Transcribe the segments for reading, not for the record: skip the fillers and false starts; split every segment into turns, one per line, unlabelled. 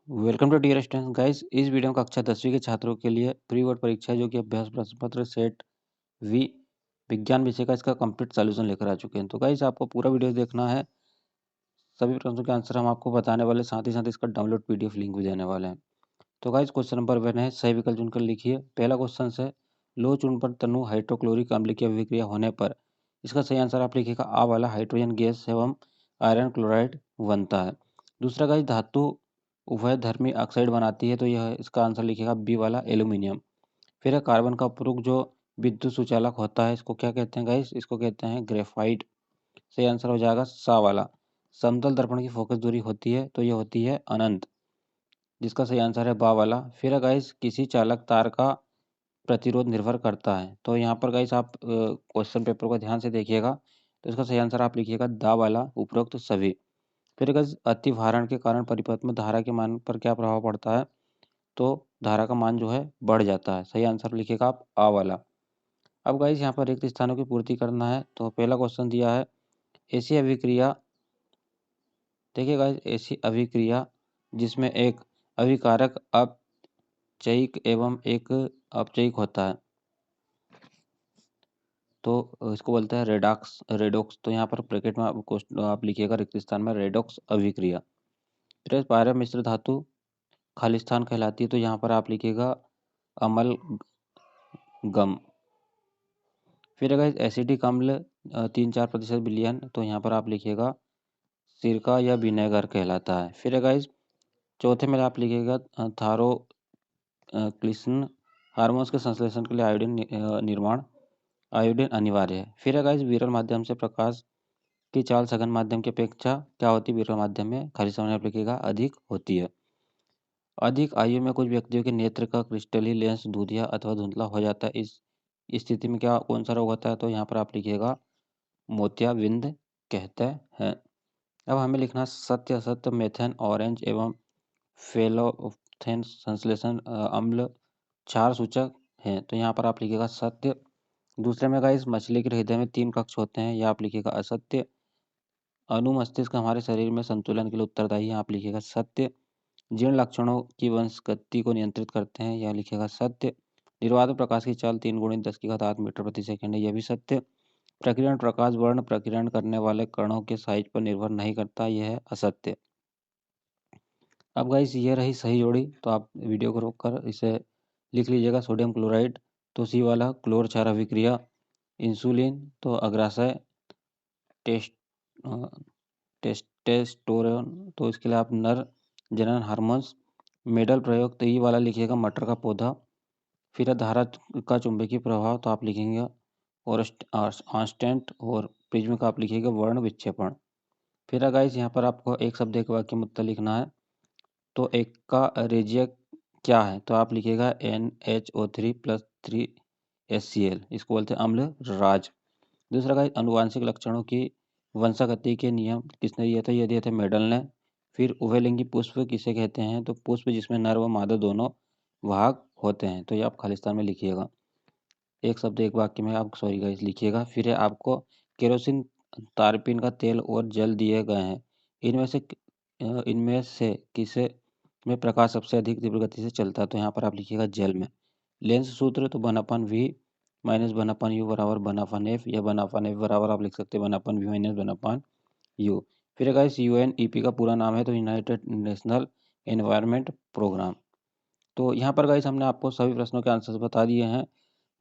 Welcome to dear students guys. इस वीडियो में कक्षा 10वीं के छात्रों के लिए प्री बोर्ड परीक्षा जो कि अभ्यास प्रश्न पत्र सेट वी विज्ञान विषय का इसका कंप्लीट सॉल्यूशन लेकर आ चुके हैं। तो गाइस आपको पूरा वीडियो देखना है, सभी प्रश्नों के आंसर हम आपको बताने वाले, साथ ही साथ इसका डाउनलोड पीडीएफ लिंक भी देने वाले हैं। तो गाइस क्वेश्चन नंबर 1 है, सही विकल्प चुनकर लिखिए। पहला क्वेश्चन है, लो चूर्ण पर तनु हाइड्रोक्लोरिक अम्ल की अभिक्रिया होने पर इसका सही आंसर आप लिखिएगा आ वाला हाइड्रोजन गैस एवं आयरन क्लोराइड बनता है। दूसरा गाइस धातु उभयधर्मी ऑक्साइड बनाती है, तो यह इसका आंसर लिखिएगा बी वाला एल्यूमिनियम। फिर है कार्बन का उपयोग जो विद्युत सुचालक होता है, इसको क्या कहते हैं गाइस? इसको कहते हैं ग्रेफाइट। सही आंसर हो जाएगा सा वाला। समतल दर्पण की फोकस दूरी होती है, तो यह होती है अनंत, जिसका सही आंसर है बा वाला। फिर है गाइस किसी चालक तार का प्रतिरोध निर्भर करता है, तो यहाँ पर गाइस आप क्वेश्चन पेपर को ध्यान से देखिएगा, तो इसका सही आंसर आप लिखिएगा दा वाला उपरोक्त सभी। फिर गाइस अति भारण के कारण परिपथ में धारा के मान पर क्या प्रभाव पड़ता है? तो धारा का मान जो है बढ़ जाता है। सही आंसर लिखिएगा आप आ वाला। अब गाइस यहाँ पर रिक्त स्थानों की पूर्ति करना है, तो पहला क्वेश्चन दिया है ऐसी अभिक्रिया, देखिए गाइस ऐसी अभिक्रिया जिसमें एक अभिकारक अपचयिक एवं एक अपचयिक होता है, तो इसको बोलते हैं रेडॉक्स। तो यहाँ पर ब्रैकेट में आप लिखिएगा रिक्त स्थान में रेडॉक्स अभिक्रिया। फिर पायरम मिश्र धातु खालिस्तान कहलाती है, तो यहाँ पर आप लिखिएगा अमल गम। फिर अगर एसिडिक अम्ल 3-4% विलयन, तो यहाँ पर आप लिखिएगा सिरका या विनेगर कहलाता है। फिर अगर चौथे में आप लिखिएगा थारोक्लिसन, हार्मोन्स के संश्लेषण के लिए आयोडीन अनिवार्य है। फिर अगर विरल माध्यम से प्रकाश की चाल सघन माध्यम की अपेक्षा क्या होती है? विरल माध्यम में खाली समय आप लिखिएगा अधिक होती है। अधिक आयु में कुछ व्यक्तियों के नेत्र का क्रिस्टली लेंस दूधिया अथवा धुंधला हो जाता है, इस स्थिति में क्या कौन सा रोग होता है? तो यहाँ पर आप लिखिएगा मोतियाबिंद कहते हैं। अब हमें लिखना सत्य असत्य मेथेन ऑरेंज एवं फेलोथेन संश्लेषण अम्ल क्षार सूचक हैं, तो यहाँ पर आप लिखिएगा सत्य। दूसरे में गाइस मछली के हृदय में 3 कक्ष होते हैं, यह आप लिखिएगा असत्य। अनुमस्तिष्क हमारे शरीर में संतुलन के लिए उत्तरदायी है, आप लिखिएगा सत्य। जीर्ण लक्षणों की वंशगति को नियंत्रित करते हैं, यह लिखेगा सत्य। निर्वात प्रकाश की चाल 3 × 10⁸ मीटर प्रति सेकंड है, यह भी सत्य। प्रकीर्णन प्रकाश वर्ण प्रकीर्णन करने वाले कणों के साइज पर निर्भर नहीं करता, यह है असत्य। अब गाइस ये रही सही जोड़ी, तो आप वीडियो को रोककर इसे लिख लीजिएगा। सोडियम क्लोराइड तो सी वाला, क्लोर क्षार अभिक्रिया, इंसुलिन तो अग्राशय, टेस्ट टेस्टोस्टेरोन तो इसके लिए आप नर जनन हार्मोन्स, मेडल प्रयोग तो ई वाला लिखिएगा मटर का पौधा। फिर धारा का चुंबकीय प्रभाव, तो आप लिखेंगे और कांस्टेंट, और प्रिज्म का आप लिखिएगा वर्ण विक्षेपण। फिर गाइस यहाँ पर आपको एक शब्द एक वाक्य में उत्तर लिखना है, तो एक का रेजिया क्या है? तो आप लिखिएगा NHO3+3HCl, इसको बोलते हैं अम्ल राज। दूसरा गाइस अनुवांशिक लक्षणों की वंशागति के नियम किसने दिए थे? ये दिए थे मेडल ने। फिर उभयलिंगी पुष्प किसे कहते हैं? तो पुष्प जिसमें नर व मादा दोनों वाहक होते हैं, तो ये आप खालिस्तान में लिखिएगा। एक शब्द एक वाक्य में आप सॉरी गाइस लिखिएगा। फिर है आपको केरोसिन, तारपीन का तेल और जल दिए गए हैं, इनमें से किसे में प्रकाश सबसे अधिक तीव्र गति से चलता है? तो यहाँ पर आप लिखिएगा जल में। लेंस सूत्र तो 1/v माइनस 1/u बराबर 1/f, या 1/f बराबर आप लिख सकते हैं 1/v माइनस 1/u। फिर गाइस UNEP का पूरा नाम है, तो यूनाइटेड नेशनल एनवायरनमेंट प्रोग्राम। तो यहाँ पर गाइस हमने आपको सभी प्रश्नों के आंसर्स बता दिए हैं।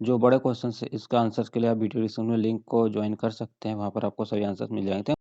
जो बड़े क्वेश्चन है इसका आंसर्स के लिए आप वीडियो डिस्क्रिप्शन में लिंक को ज्वाइन कर सकते हैं, वहाँ पर आपको सभी आंसर्स मिल जाएंगे।